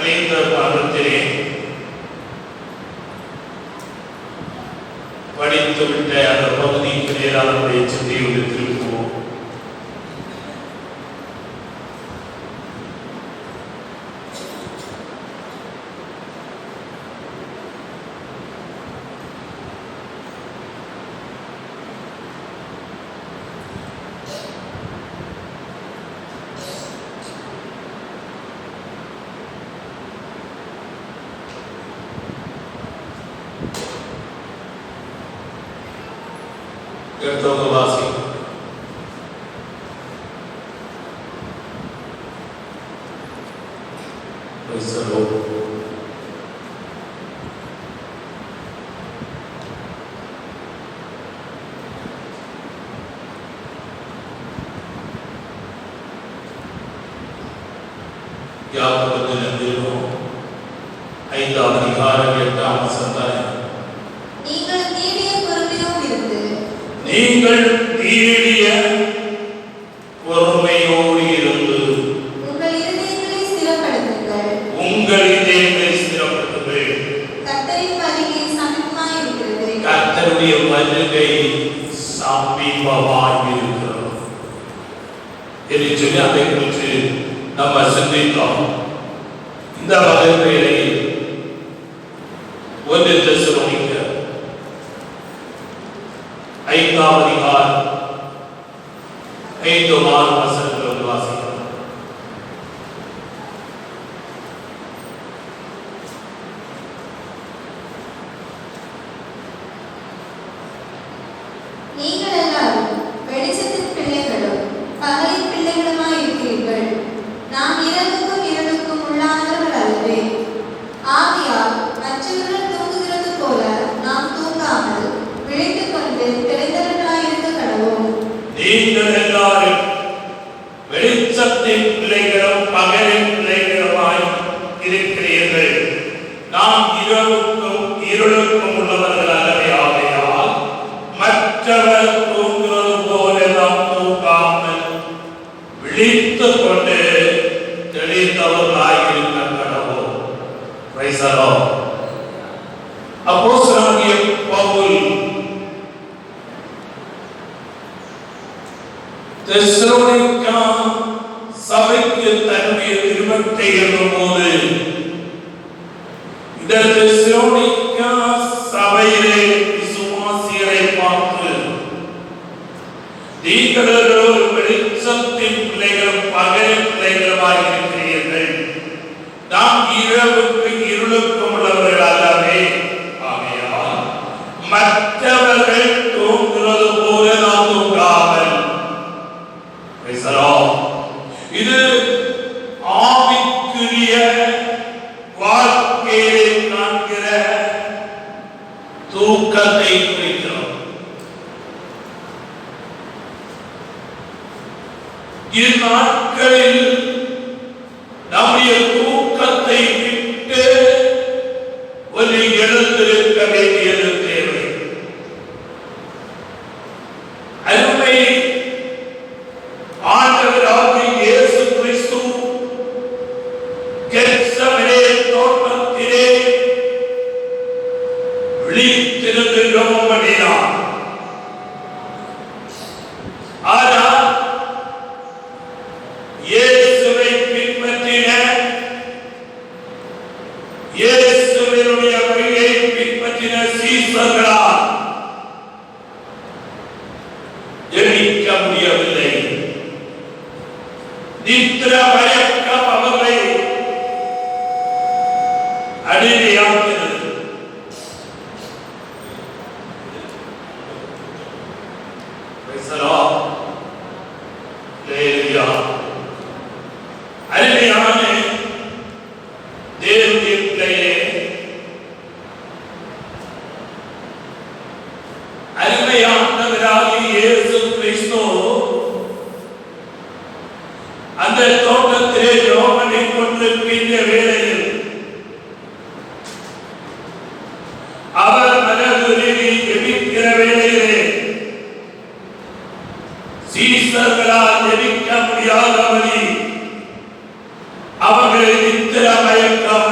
கலைந்த பாடத்திலே படித்துவிட்ட அந்த பகுதிக்கு நேராக நம்முடைய சிந்தையை திருப்புவோம். வாசி ஐந்தாவது அதிகாரம் 8ஆம் வசனம். நீங்கள் தீரிய பொறுமையோடு இருந்து உங்கள் இதயங்களை ஸ்திரப்படுத்துங்கள். கர்த்தருடைய வருகை சமீபமாய் இருக்கிறது என்று சொல்லி அதை குறித்து நம்ம சிந்தித்தோம். இந்த வகையிலே 1 தெசலோனிக்கர் 5ஆம் அதிகாரம் 5ஆம் வசனத்தில் வாசிக்கிறோம். நீங்கள் எல்லாரும் வெளிச்சத்தின் பிள்ளைகளும் பகலின் பிள்ளைகளுமாய் இருக்கிறீர்கள். நாம் இரவுக்கும் இருளுக்கும் உள்ளானவர்கள் அல்லவே. ஆகையால் மற்றவர்கள் தூங்குகிறது போல நாம் தூங்காமல் விழித்துக் கொண்டு தெளிந்தவர்களாயிருக்க கடவோம். நீங்கள் எல்லாரும் வெளிச்சத்தின் பிள்ளைகளும் பகலின் பிள்ளைகளுமாய் இருக்கிறீர்கள். நாம் இரவுக்கும் இருளுக்கும் உள்ளவர்கள் அல்லவே. ஆகையால் மற்றவர் தூங்குவது போல நாம் தூங்காமல் விழித்துக் கொண்டு தெளிந்தவர்களாயிருக்க கடவோம். Praise the lord. அப்போஸ்தலனாகிய பவுல் தெசலோனிக்கா சபைக்கு தன்னுடைய நிருபத்தை எழுதும்போது இந்த தெசலோனிக்கா சபையிலே விசுவாசிகளை பார்த்து, நீங்கள் ஒரு வெளிச்சத்தின் பிள்ளைகளும் பகலின் பிள்ளைகளுமாய் இருக்கிறீர்கள். நாம் இரவுக்கு இருளுக்கும் உள்ளவர்கள் அல்லவே. ஆகையால் மற்றவர்கள் தூங்குவது போல நாம் தூங்காமல். இது ஆவிக்குரிய வாழ்க்கையை காண்கிற தூக்கத்தை குறிக்கிறோம். இந்நாட்களில் நம்முடைய தூக்கத்தை விட்டு ஒரு எழுந்திருக்க வேண்டியது தேவை. அருமை ஆண்டவராகிய இயேசு கிறிஸ்து கெத்செமனே தோட்டத்திலே விழித்திருந்து ஜெபம் பண்ணினார். ஆனால் இயேசுவை பின்பற்றின, இயேசுவினுடைய வழியை பின்பற்றின சீஷர்களால் ஜெபிக்க முடியவில்லை. நித்திர மயக்கம் அவர்களை அடிமையாக்கினது. அருமையான தேவனுடைய பிள்ளையே, அருமையானவராகிய இயேசு கிறிஸ்து அந்த தோட்டத்திலே ஜெபம் பண்ணிக் கொண்டிருக்கின்ற வேளையில் அவர் மனதுருகி ஜெபிக்கிற வேளையிலே சீஷர்களால் ஜெபிக்க முடியாதபடி அவர்களை நித்திர மயக்கம்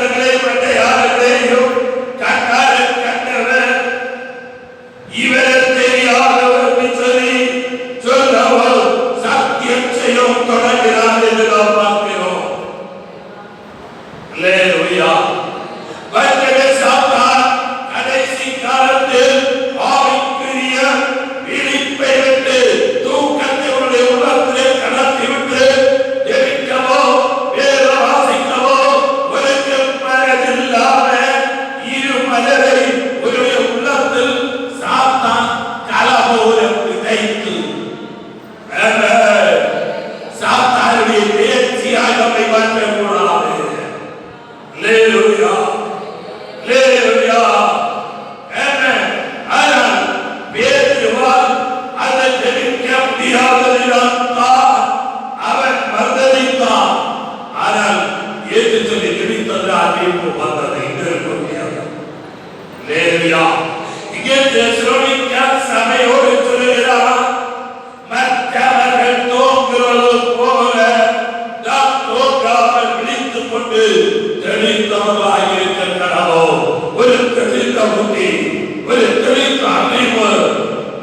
நட்சத்திரங்களையும் மட்டையாளர்களையும் கண்டார் கண்டவர் இவர் தெரியாதவர் என்று சொல்லி சொல்லவும் சத்தியம் செய்யும் தொடர்கிறார் என்று நாம் பார்க்கிறோம். அல்லேலூயா. கடைசி காலத்தில் ஆவிக்குரிய விழிப்பை விட்டு தூக்கத்தினுடைய உலகத்திலே கடத்திவிட்டு ஜெபிக்கவோ வேத வாசிக்கவோ ஒரு மனதில்லாம இரு மலரை ஒரு உள்ளத்தில் சாத்தான் கலபோலம் விதைத்து சாத்தானுடைய பேச்சியாக நம்மை மாற்றக்கூடாது. அல்லேலூயா. அல்லேலூயா. ஆமென். ஆனால் பேதுருவால் அதை ஜெபிக்க முடியாததினால் அவன் மறுதலித்தான். ஆனால் ஏற்று சொல்லி ஜெபித்ததால் மீட்பு வந்தது. இது இருக்க முடியாது. அல்லேலூயா. இங்கே தெசலோனிக்கா சபையோடு சொல்லுகிறார், மற்றவர்கள் தோங்குவது போல நாம் தோற்காமல் விழித்துக் கொண்டு தெளிந்தவர்களாக இருக்க கடவோம். ஒரு தெளிந்த புத்தி, ஒரு தெளிந்த அறிவு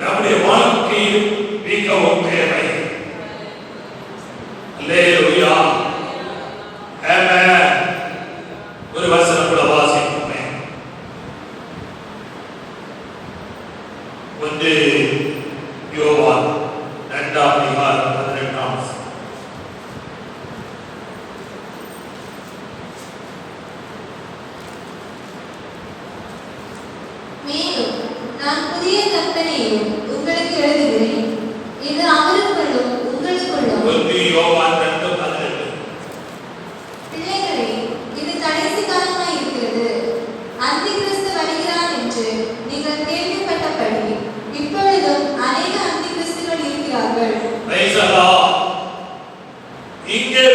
நம்முடைய வாழ்க்கையில் மிகவும் தேவை. அல்லேலூயா. ஆமென். ஒரு வசனம் கூட வாசிப்போமே. 1 யோவான் 2:18. மேலும் நான் புதிய கற்பனையையும் உங்களுக்கு எழுதுகிறேன், இது அவருக்குள்ளும் உங்களுக்குள்ளும். 1 யோவான் 2:18. பிள்ளைகளே, இது கடைசி காலமாய் இருக்கிறது. அந்திகிறிஸ்து வருகிறான் என்று நீங்கள் கேள்விப்பட்டபடி இப்பொழுதும் அநேக அந்திகிறிஸ்துகள் இருக்கிறார்கள். Praise the Lord. இங்கே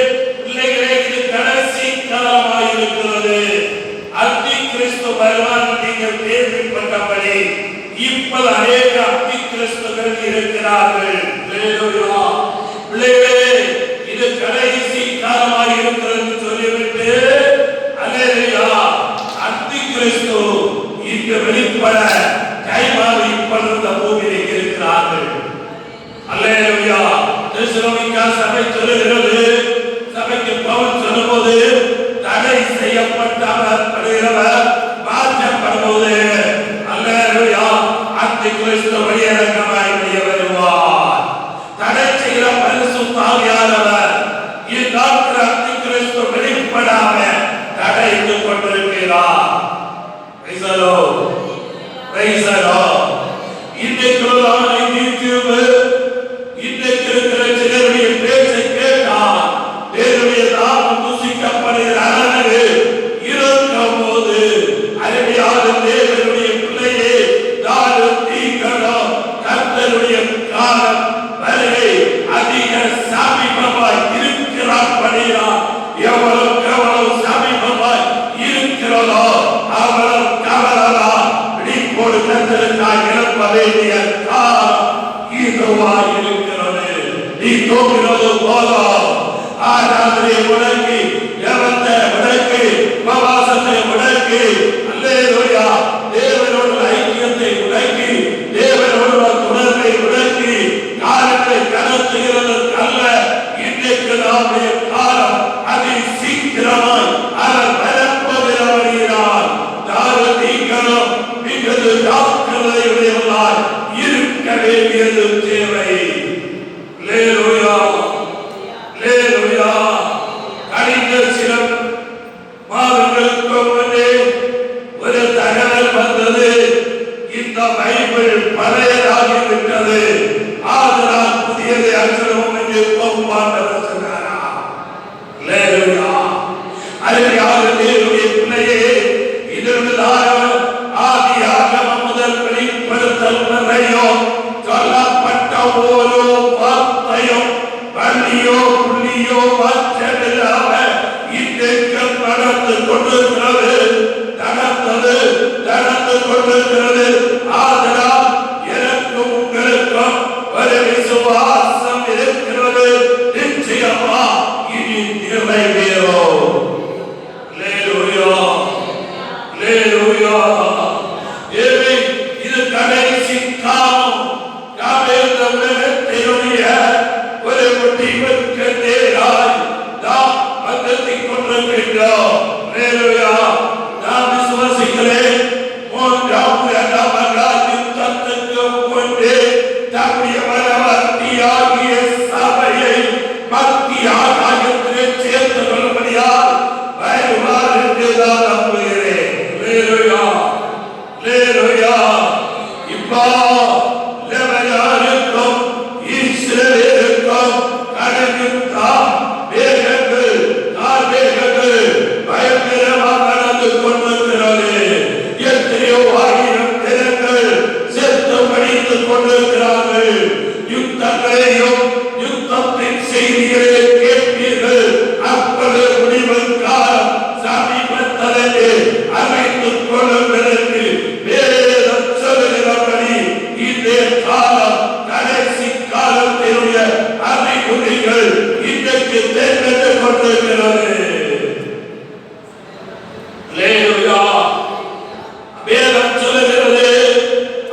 பிள்ளைகளே, இது கடைசி காலமாய் இருக்கிறது. அந்திகிறிஸ்து வருவான் நீங்கள் கேள்விப்பட்டபடி இப்போது அநேக அந்திகிறிஸ்துகள் இருக்கிறார்கள். அல்லேலூயா. பிள்ளைகளே, இது கடைசி காலமாய் இருக்கிறது சொல்லிவிட்டு அல்லேலூயா அந்திகிறிஸ்து இங்கு வெளிப்பட கைமாறி இப்பொழுது பூமியில் இருக்கிறார்கள். அல்லேலூயா. தெசலோனிக்கா சபை சொல்லுகிறது, சபைக்கு பவுல் சொல்லும்போது தடை செய்யப்பட்டவர் படுகிறவர் மாற்றப்படுவது. அல்லேலூயா. அந்திகிறிஸ்து வெளியரங்கமாய் வெளியே வருவார். தடை செய்கிற பரிசுத்த ஆவியானவர் இந்த அந்திகிறிஸ்து வெளிப்படாம தடைத்து கொண்டிருக்கிறார். Praise the Lord. Praise the Lord. இன்றைக்கு இன்றைக்கு இருக்கிற சிலருடைய பேச்சை கேட்டால் தேவனுடைய நாமம் தூசிக்கப்படுகிற அளவு இருக்கும் போது அருமையான தேவனுடைய பிள்ளையே, நானும் நீங்களும் கர்த்தருடைய காலம் வருகை அதிக சமீபமாய் இருக்கிறார். எவ்வளவு சமீபமாய் இருக்கிறதோ அவ்வளவு கவலா விழிப்போடு கர்த்தருக்காய் எழுப்ப வேண்டிய காலம் இதுவாய் இருக்கிறது. நீ தோன்கிறது போதும். ஆராதனை முடக்கி, ஜெபத்தை முடக்கி, உபவாசத்தை முடக்கி, அல்லேலூயா தேவனோடு ஐக்கியத்தை முடக்கி, தேவனோடு உணர்வை முடக்கி காலத்தை கடத்துகிறதற்கல்ல. இன்றைக்கு நம்முடைய காலம் அதி சீக்கிரமாய் அவர் வரப்போகிறவர்களால் நானும் நீங்களும் மிகுந்த ஜாக்கிரதையுடையவர்களாய் இருக்க வேண்டியது தேவை. அல்லேலூயா. அல்லேலூயா. கழிந்த சில மாதங்களுக்கு முன்னே ஒரு தகவல் வந்தது, இந்த பைபிள் பழையதாகிவிட்டது, ஆதலால் புதியதை அச்சனவும் என்று கோபாண்டவர் சொன்னாரா. அல்லேலூயா. அருமையான தேவனுடைய பிள்ளையே, இதற்குதான் ஆதியாகமம் முதல் வெளிப்படுத்தல் வரையும் சொல்லப்பட்ட ஒரு வார்த்தையும் வள்ளியோ புள்ளியோ மாற்றமில்லாம இன்றைக்கு நடந்து கொண்டிருக்கிறது. ஆதலால் எனக்கும் உங்களுக்கும் ஒரு விசுவாசம் இருக்கிறது. நிச்சயமா இனி நிறைவேறும். கொடுக்கின்றோம். அல்லேலூயா. நாம் விசுவாசிக்கிறேன். மூன்றாம் இரண்டாம் யுத்தத்துக்கு முன்பே தம்முடைய மனவர்த்தியாகிய சபையை மத்திய ஆகாயத்திலே சேர்த்து கொள்ளும்படியால் வருவார் என்று நான் நம்புகிறேன். அல்லேலூயா. அல்லேலூயா. இப்போ லெபனானுக்கும் இஸ்ரவேலுக்கும் கடலுக்கும் மேகங்கள் கார்மேகங்கள் பயங்கரமாக நடந்து கொண்டிருக்கிறது. எத்தனையோ ஆயிரம் ஜனங்கள் செத்து மடித்துக் கொண்டிருக்கிறார்கள். யுத்தங்களையும் யுத்தத்தின் செய்திகளை கேட்பீர்கள். அப்பொழுது முடிவு காலம் சமீபத்திலே அமைத்துக் கொள்ளுங்கள் என்று வேதம் சொல்லுகிறபடி இந்த காலம் கடைசி காலத்தினுடைய அறிகுறிகள் இன்றைக்கு தெரிந்து கொண்டிருக்கிறது. அல்லேலூயா. வேதம் சொல்லுகிறது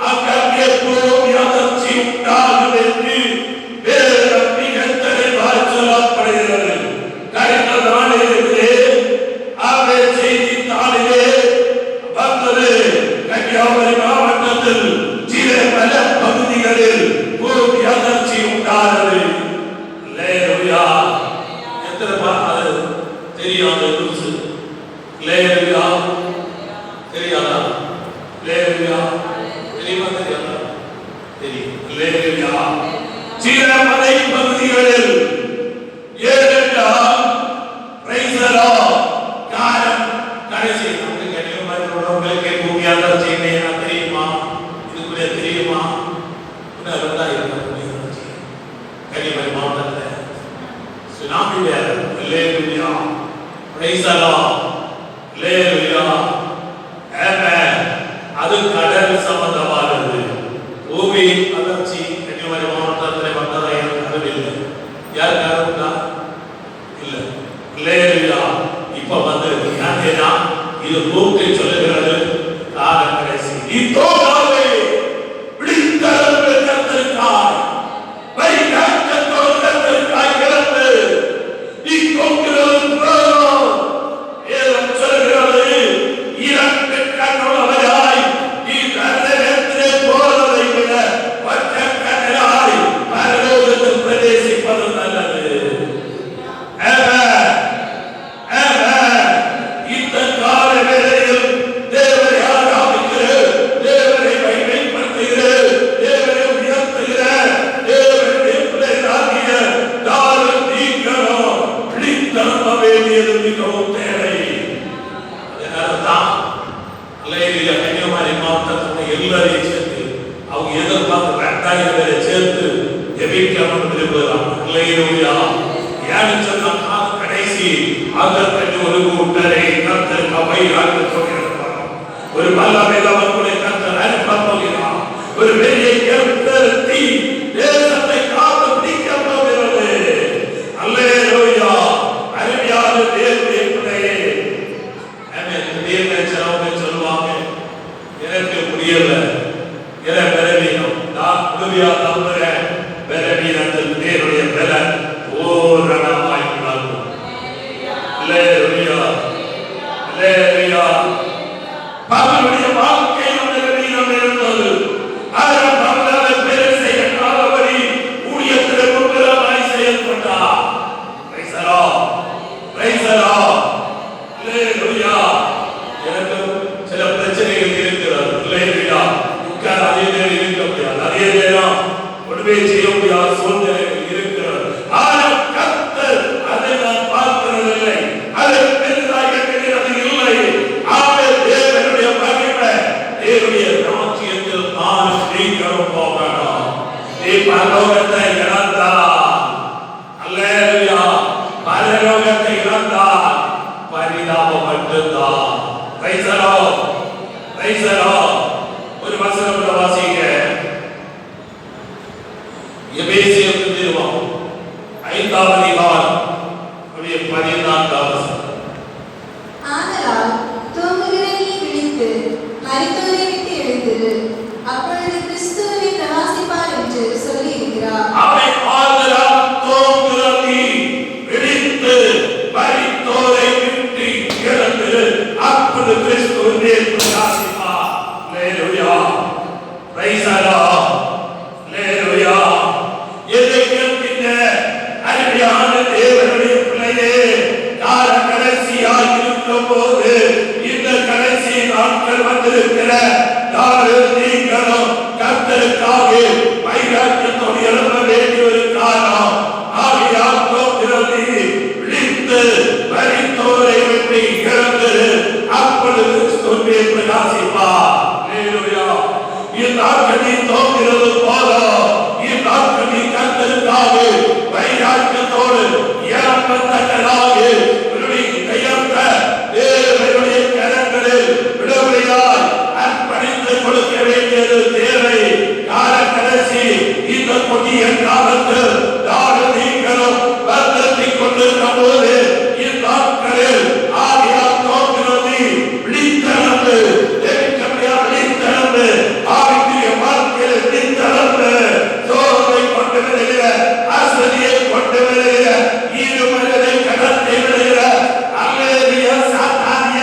அங்கே பூமி அதிர்ச்சி உண்டாகும் என்று வேதம் மிக தெளிவாக சொல்லப்படுகிறது. கடந்த நாளிலே அவை செய்தித்தாளிலே வந்தது. கன்னியாகுமரி மாவட்டத்தில் சில பல பகுதிகளில் பூமி அதிர்ச்சி உண்டானது. அல்லேலூயா. எத்தனை அது தெரியாத குருசு. அல்லேலூயா. தெரியாதா? அல்லேலூயா. தெரியுமா? தெரியாதா? தெரியும். அல்லேலூயா. சில மலை பகுதிகளில் ஏனென்றால் பிரைஸ் தி லார்ட் காலம் கடைசி உங்களுக்கு பூமி அதிர்ச்சி தெரியுமா? இதுக்குள்ளே தெரியுமா? கன்னியாகுமரி மாவட்டத்தில் சுனாமி வேற. அல்லேலூயா. Praise the lord. அல்லேலூயா. ஆமென். அது கடல் சம்பந்தமானது. பூமி அதிர்ச்சி கன்னியாகுமரி மாவட்டத்தில் வந்ததா எனக்கு அறிவில்லை. யாருக்கு அறிவுண்டா? இல்ல. அல்லேலூயா. இப்ப வந்து ஏன்னா இது பூமி சொல்லுகிறது காலம் கடைசி. இத்தோடாவே விழித்தளவு கத்திருக்காய் வைகாட்டத்தோடு கத்திருக்காய் இழந்து நீ கொங்கிறது போதும். வேதம் சொல்லுகிறது இரண்டு கண்ணுள்ளவராய் நீ கண்ணகத்திலே போவதை விட ஒற்ற கண்ணாய் பரலோகத்தில் பிரவேசிப்பது நல்லது. இந்த கால வேளையில் தேவரை ஆராதிக்கிற, தேவரை மைமைப்படுத்துகிற, தேவரை உயர்த்துகிற, தேவனுடைய பிள்ளைகளாகிய நாளும் நீங்களும் விழித்தெழும்ப வேண்டியது மிகவும் தேவை. அதனால்தான் அல்லேலூயா கன்னியாகுமரி மாவட்டத்தில் எல்லாரையும் சேர்த்து அவங்க எதிர்பார்த்து 2000 பேரை சேர்த்து ஜெபிக்கணும் விரும்புகிறாங்க. அல்லேலூயா. ஏன்னு சொன்னா கடைசி ஆகப்பட்டு ஒரு கூட்டரை கர்த்தர் அவையாக சொல்கிறார். ஒரு வல்லமையில் அவர்களை கர்த்தர் அனுப்பப் போகிறார். ஒரு பெரிய கர்த்தர்த்தி தேசத்தை காத்து பிடிக்கப் போகிறது. அல்லேலூயா. அருமையான தேவனுடைய பிள்ளையே. ஆமென். தேவனை சொல்லுவாங்க எனக்கு முடியல, என பலவீனம், நான் முழுமையா நம்புறேன். பலவீனத்தில் தேவனுடைய பலன் பூரணமாய் உண்டாகும். அல்லேலூயா. அல்லேலூயா. பவுலுடைய வாழ்க்கையில் பலவீனம் இருந்தது. ஆனால் பவுலால் பெருசை எண்ணாதபடி ஊழியத்தில் முன்புறமாய் செயல்பட்டார். Praise the lord. Praise the lord. அல்லேலூயா. எனக்கு சில பிரச்சனைகள் இருக்கிறது. அல்லேலூயா. உட்கார அதே நேரம் இருக்க முடியாது. அதே நேரம் ஒன்றுமே செய்ய முடியாத சூழ்நிலைகள் இருக்கிறது. ஆனால் கர்த்தர் அதை நான் பார்க்கிறதில்லை. அதை பெரிதாக எண்ணுகிறது இல்லை. ஆமென். தேவனுடைய மகிமை, தேவனுடைய ராஜ்யத்தில் நானும் நீங்களும் போகணும். நீ பரலோகத்தை இழந்தால், அல்லேலூயா, பரலோகத்தை இழந்தால் பரிதாபம் மட்டும்தான். Price the lord. Praise the Lord. ஒரு வசனம் வாசிங்க. எபேசியர் நிருபம் 5ஆம் அதிகாரம் 14ஆம் வசனம். ஆதலால் தூங்குகிற நீ விழித்து மரித்தோரை விட்டு எழுந்திரு, அப்பொழுது கிறிஸ்துவை பிரகாசிப்பார் என்று சொல்லி இருக்கிறார். ஆமென். ஆதலால் தூங்குகிற நீ விழித்து மரித்தோரை விட்டு கொண்டிருக்கும் போது இந்த கடைசி நாட்கள் வந்திருக்கிற நீங்களும் கர்த்தருக்காக வைராக்கியத்தோடு எழுத வேண்டிய ஒரு காலம். ஆகையால் விழித்து மரித்தோரை வெற்றி இழந்து அப்பொழுது கிறிஸ்துவே பிரகாசிப்பார். இந்நாட்கள் நீ தோன்கிறது போதும். இந்நாட்கள் நீ கர்த்தருக்காக வைராக்கியத்தோடு இழப்பத்தக்கதாக தேவனுடைய கரங்களில் விடுதலையாய் அர்ப்பணித்து கொடுக்க வேண்டியது தேவை. கால கடைசி இந்த கொடிய காலத்தில் நீங்களும் வருத்திக் கொண்டிருக்கும் போது இந்நாட்களில் ஆகியால் தோன்றுவது விழித்தளர்ந்து விழித்தளர்ந்து ஆவிக்குரிய வாழ்க்கையில் விழித்தளர்ந்து சோர்வை கொண்டு வருகிற அசதியை கொண்டு வருகிற ஈடுபடுவதை கடத்தை விடுகிற அலேலிய சாத்தானிய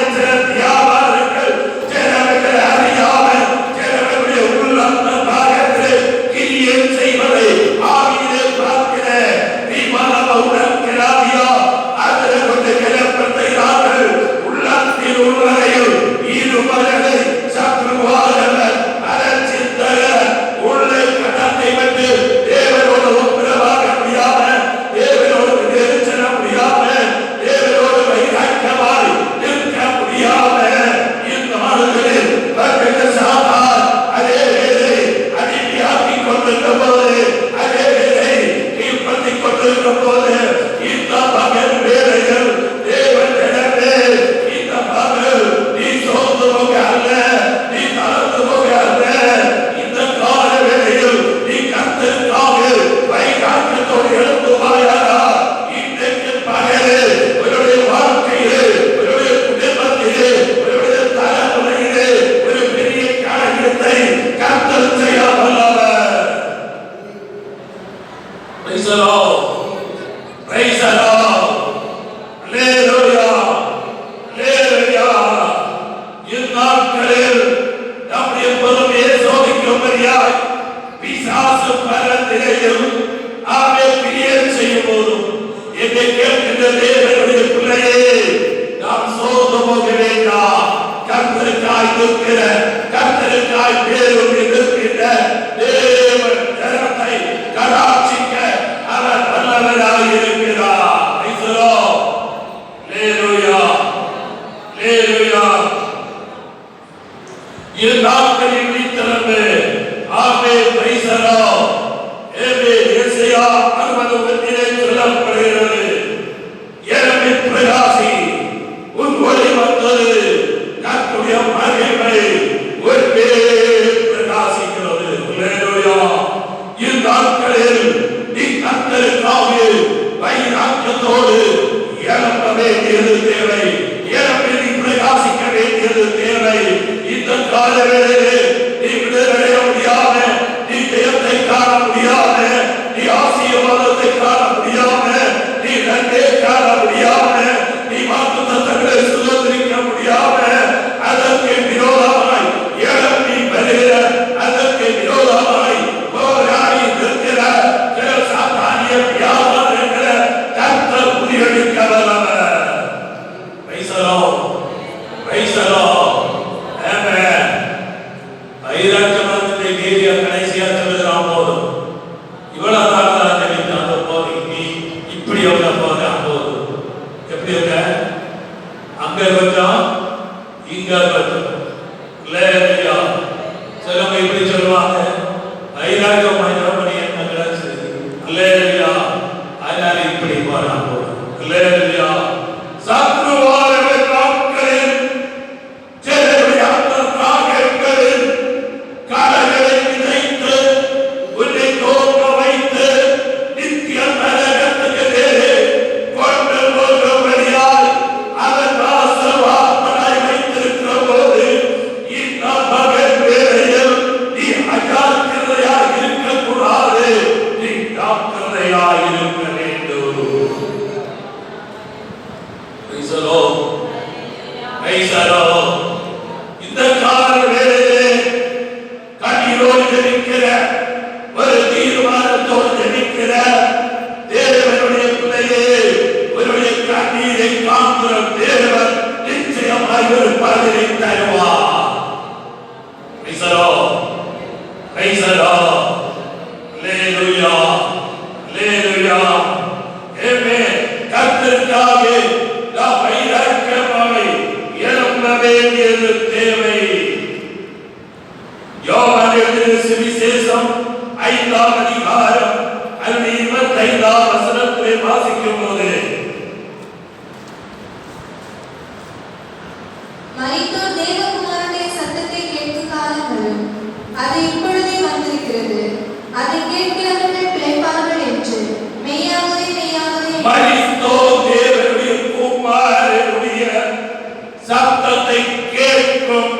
வியாபாரங்கள் ஜனங்கள் அறியாமல் ஜனங்களுடைய உள்ளந்த பாகத்தில் கிரியை செய்வதை ஆவியிலே பார்க்கிற உணர்கிறாரியா அதில் கொண்டு கிளப்பத்தையார்கள் உள்ளத்தில் உள்ளதையும் ஈடுபடுவதை சத்ருவாதவர் அரசித்தர உள்ளே கடத்தை விட்டு தேவனோடு ஒப்புரவாக முடியாம தேவனோடு நெருச்சன முடியாம தேவனோடு வைராக்கியமாய் நிற்க முடியாம இந்த நாடுகளில் சாதார் அதே வேலை அடிமையாக்கி கொண்டிருக்கும் போது அதே வேலை கீழ்படுத்திக் கொண்டிருக்கும் போது இந்த பகல் வேலைகள் தேவன் இடமே இந்த பகல் நீ சோர்ந்து போக அல்ல, நீ தளர்ந்து போக அல்ல. இந்த கால வேளையில் நீ கர்த்தருக்காக வைராக்கியத்தோடு எழுந்துவாயாரா? இன்றைக்கு பகலே உன்னுடைய வாழ்க்கையிலே உன்னுடைய குடும்பத்திலே உன்னுடைய தலைமுறையிலே ஒரு பெரிய காரியத்தை கர்த்தர் செய்ய வல்லவர். Praise the Lord. Praise the Lord. Hallelujah. Hallelujah. இந்நாட்களில் நம்முடைய பொறுமையை சோதிக்கும்படியாய் பிசாசு பரத்திலேயும் ஆமே கிரியேட் செய்யும் போதும் என்னை கேட்கின்ற தேவனுடைய பிள்ளையே நாம் சோர்ந்து போக வேண்டாம். கர்த்தருக்காய் நிற்கிற கர்த்தருக்காய் பேருடைய நிற்கின்ற தேவன் ஜனத்தை கடாட்சிக்க அவர் வல்லவராக இருக்கிறார். நாட்களில் விழித்திருந்து ஆமே பிரைசரோ ஏமே எசையா 60 சொல்லப்படுகிறது. எனவே பிரகாசி உன் ஒளி வந்தது கர்த்தருடைய மகிமை ஒரு பிரகாசிக்கிறது. இந்நாட்களில் நீ கர்த்தருக்காக வைராக்கியத்தோடு எழும்ப வேண்டியது தேவை. எழும்பி நீ பிரகாசிக்க வேண்டியது தேவை. இந்த கால வேளையிலே நீ விடுதலை முடியாம, நீ ஜெயத்தை காண முடியாம, நீ ஆசீர்வாதத்தை காண முடியாம, நீ நன்மை காண முடியாம, நீ வாக்குத்தத்தங்களை சுதந்திரிக்க முடியாம, அதற்கு விரோதமாய் எழும்பி வருகிற, அதற்கு விரோதமாய் போராடி நிற்கிற சாத்தானிய வியாபாரங்களை கர்த்தர் முறியடிக்க வல்லவர். Praise the Lord. Praise the Lord. Amen. வைராக்கியமானதை கேலியா கடைசியா சொல்லுகிறான் போதும் இவ்வளவு தான் நினைத்தாங்க போது நீ இப்படி எவ்வளோ போது போது எப்படி இருக்க அங்க கொஞ்சம் இங்க கொஞ்சம் இல்லையா சிலவங்க இப்படி சொல்லுவாங்க வைராக்கியம் பண்ணி என்ன கிடைச்சது இல்லையா அதனால இப்படி போறான் போது இல்லையா சத்ருவாத நாட்களில் ஜனங்களுடைய அந்தராகங்களில் காலங்களை விதைத்து உன்னை தோற்க வைத்து நித்திய நரகத்துக்கு நேரே கொண்டு போகும்படியாய் அவர் வாசவாப்பனாய் வைத்திருக்கிற போது இந்த மகன் வேளையில் நீ அஜாக்கிரதையாய் இருக்கக்கூடாது, நீ ஜாக்கிரதையாய் இருக்க வேண்டும். Praise the Lord. Praise the Lord. இந்த கால வேளையிலே கண்ணீரோடு ஜெபிக்கிற ஒரு தீர்மானத்தோடு ஜெபிக்கிற தேவனுடைய பிள்ளையே, உன்னுடைய கண்ணீரை காண்கிற தேவன் பதிலை தருவார். Praise the Lord. Praise the Lord. Hallelujah. Hallelujah. Amen. கர்த்தருக்காக நாம் வைராக்கியமாய் எழும்ப வேண்டியது தேவை. யோவான் எழுதின சுவிசேஷம் 5ஆம் அதிகாரம் 25ஆம் வசனத்திலே வாசிக்கும் போது, மரித்தோர் தேவகுமாரனுடைய சத்தத்தை கேட்கும் காலங்களும் அது இப்பொழுதே வந்திருக்கிறது, அதை கேட்கிறவர்கள் பிழைப்பார்கள் என்று மெய்யாகவே மெய்யாகவே மரித்தோர் தேவனுடைய குமாரனுடைய சத்தத்தை கேட்கும்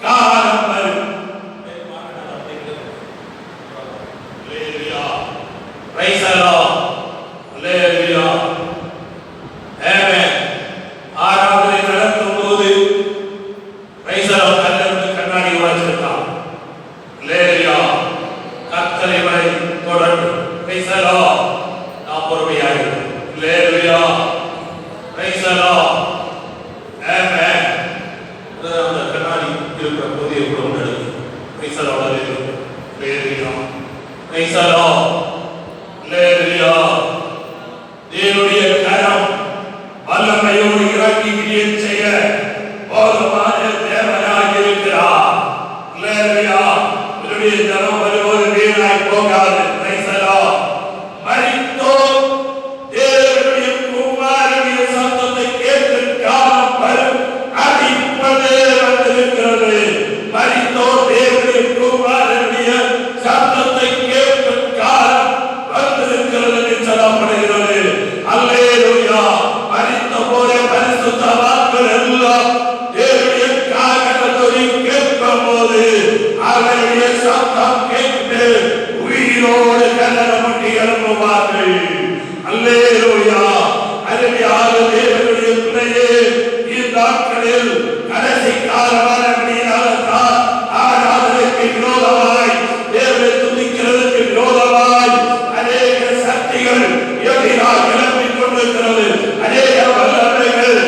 காலம் வரும். Hallelujah. Praise the Lord. Hallelujah. Amen. ஆராதனை நடக்கும் போது Praise the Lord. கண்ணாடி உடைச்சிருக்கான். Hallelujah. கர்த்தரை வரை தொடர்ந்து Praise the Lord. நாம் பொறுமையாக இருக்கணும். Hallelujah. Praise the Lord. Amen. அந்த கண்ணாடி இருக்கிற போது எவ்வளவு நடக்கும். Praise the Lord. Hallelujah. Praise the Lord. Hallelujah. தேவனுடைய கரம் வல்லமையோடு இறங்கி கிரியை செய்ய போதுமான தேவனாக இருக்கிறார். Hallelujah. இவருடைய ஜனம் வருவது வீணாய் போகாது. Praise the Lord. மரித்தோர் தேவனுடைய குமாரனுடைய சத்தத்தை கேட்கும் காலம் வரும், அது இப்பொழுதே வந்திருக்கிறது. மரித்தோர் தேவனுடைய குமாரனுடைய சத்தத்தை கேட்கும் காலம் வந்திருக்கிறது என்று சொல்லப்படுகிறது. அல்லேலூயா. மரித்த போதே பரிசுத்தவான்கள் எல்லாம் தேவனுடைய காகத்தை கேட்கும் போது அவருடைய சத்தம் கேட்டு உயிரோடு கல்லறப்பட்டு எழும்புவார்கள். அல்லேலூயா. அருமையாக தேவனுடைய பிள்ளையே, இந்நாட்களில் கடைசி காலமான அப்படினால்தான் ஆராதனைக்கு விரோதமாய், தேவனை துதிக்கிறதுக்கு விரோதமாய் அநேக சக்திகள் எதிராக கிளம்பிக் கொண்டிருக்கிறது. அநேக வல்லமைகள்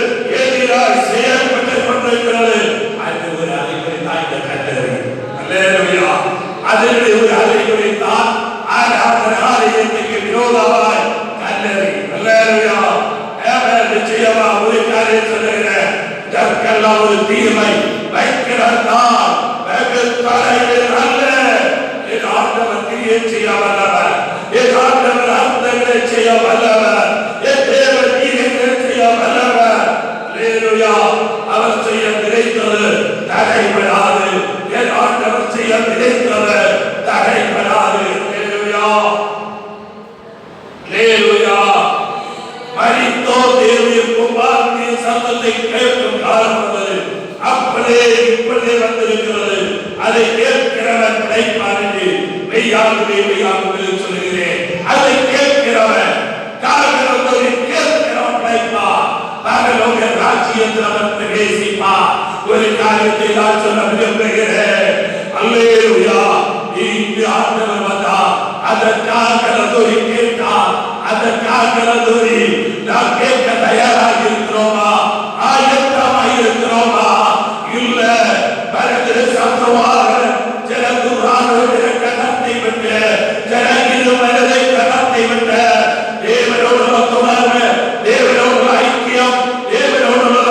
எதிராக செயல்பட்டுக் கொண்டிருக்கிறது. அது ஒரு அறிகுறி தான் இந்த கல்லறை. அல்லேலூயா. அதனுடைய ஒரு அறிகுறி தான் ஆராதனை ஆலயத்துக்கு விரோதமாய் கல்லறை. அல்லேலூயா. நிச்சயமா ஒரு காரியம் சொல்லுகிறேன். இதற்கெல்லாம் ஒரு தீர்வை வைக்கிறார். வெகு தொலைவில் அல்ல. என் ஆண்டவர் கிரியை செய்ய வல்லவர். என் ஆண்டவர் அற்புதங்களை செய்ய வல்லவர். என் தேவன் நீதிகளை செய்ய வல்லவர். அல்லேலூயா. அவர் செய்ய நினைத்தது தடைபடாது. என் ஆண்டவர் செய்ய நினைத்தது தடைபடாது. அல்லேலூயா. அல்லேலூயா. மரித்தோர் தேவனுடைய குமாரனுடைய சத்தத்தை கேட்கும் காலம் வந்தது. அப்படியே இப்பொழுதே வந்திருக்கிறது. அதை கேட்கிறவன் பிழைப்பான் என்று மெய்யாகவே மெய்யாகவே சொல்லுகிறேன். அதை கேட்கிறவன் கேட்கிறவன் பிழைப்பான். பரலோக ராஜ்யத்தில் அவன் பிரவேசிப்பான். ஒரு காரியத்தை நான் சொல்ல விரும்புகிறேன். அல்லேலூயா. இங்கு ஆண்டவர் வந்தார். அதற்காக கேட்டார். அதற்காக நாம் கேட்க தயாராக இருக்கிறோமா? ஆயத்தமாக இருக்கிறோமா? இல்ல பரத்திர சத்துருவாக ஜனதுரானுடைய கணத்தை விட்டு ஜனகிரு மனதை கணத்தை விட்டு தேவனோடு தொடர்பு, தேவனோடு ஐக்கியம், தேவனோடு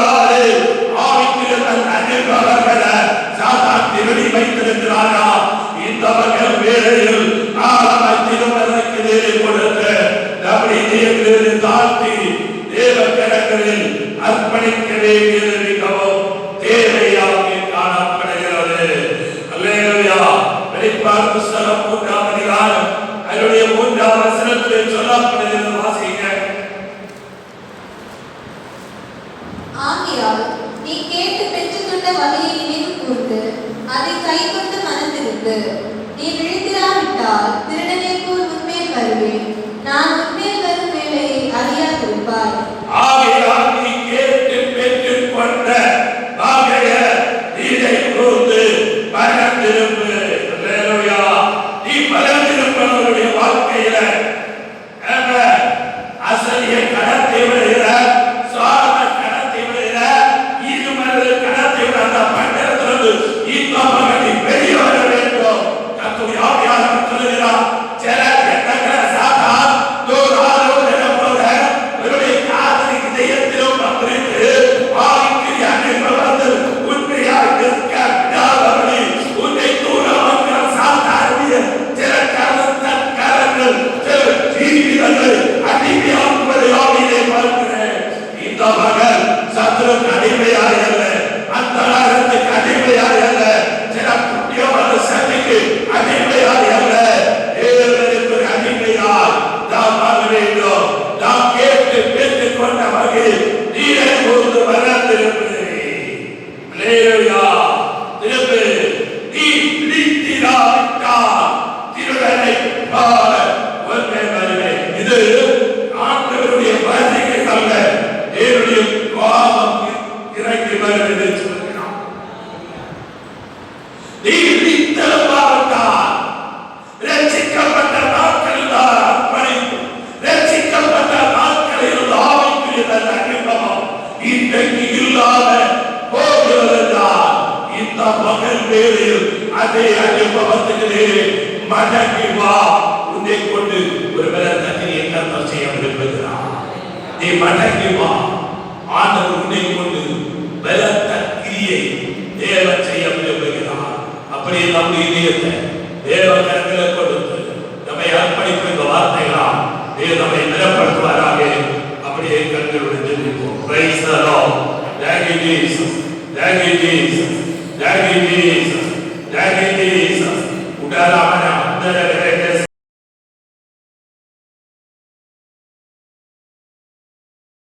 ஆவிக்கு தன் அனுபவங்களை சாத்தான் திருடி வைத்திருக்கிறாரா? இந்த மகள் வேளையில் ஆழமாய் திருமணக்கு தேவை கொடுத்து நம்முடைய தேவர்களை தாழ்த்தி தேவ கரங்களில் அர்ப்பணிக்க வேண்டியது மிகவும் தேவையாக காணப்படுகிறது. அல்லேலூயா. வெளிப்பாடு புஸ்தகம் 3ஆம் அதிகாரம் அதனுடைய 3ஆம் வசனத்தில் சொல்லப்படுகிறது. வாசிங்க. ஆகையால் நீ கேட்டு பெற்றுக்கொண்ட வகையை நினைவு கூர்ந்து அதை கைக்கொண்டு மனதிருந்து நீ விழித்திராவிட்டால் திருடனை போல் உன்மேல் வருவேன். நான் உன்மேல் வரும் வேளையை அறியாதிருப்பாய். ஆகையால் நீ கேட்டு பெற்றுக்கொண்ட வகையை நினைவு கூர்ந்து மனதிருந்து. அல்லேலூயா. நீ மனதிருப்பவருடைய வாழ்க்கையில அசலிய கடத்தை விடுகிற, சார்ந்த கடத்தை விடுகிற, இருமது கடத்தை இல்லாம போகிறதென்றால் இந்த மகன் வேளையில் அதே அனுபவத்திலே மடங்கி வா. உன்னை கொண்டு ஒரு பலத்தனை என்ன செய்ய விரும்புகிறார். நீ மடங்கி வா. ஆண்டவர் உன்னை கொண்டு பலத்த கிரியை தேவன் செய்ய விரும்புகிறார். அப்படியே நம்முடைய இதயத்தை தேவ கரங்களை கொடுத்து நம்மை அர்ப்பணிக்கும் இந்த வார்த்தைகளால் நம்மை நிலப்படுத்துவாராக. அப்படியே கண்களுடன் ஜெபிப்போம். Praise the Lord. Thank you Jesus. Thank you Jesus. Thank you Jesus. Thank you Jesus. உடலான அந்தரவே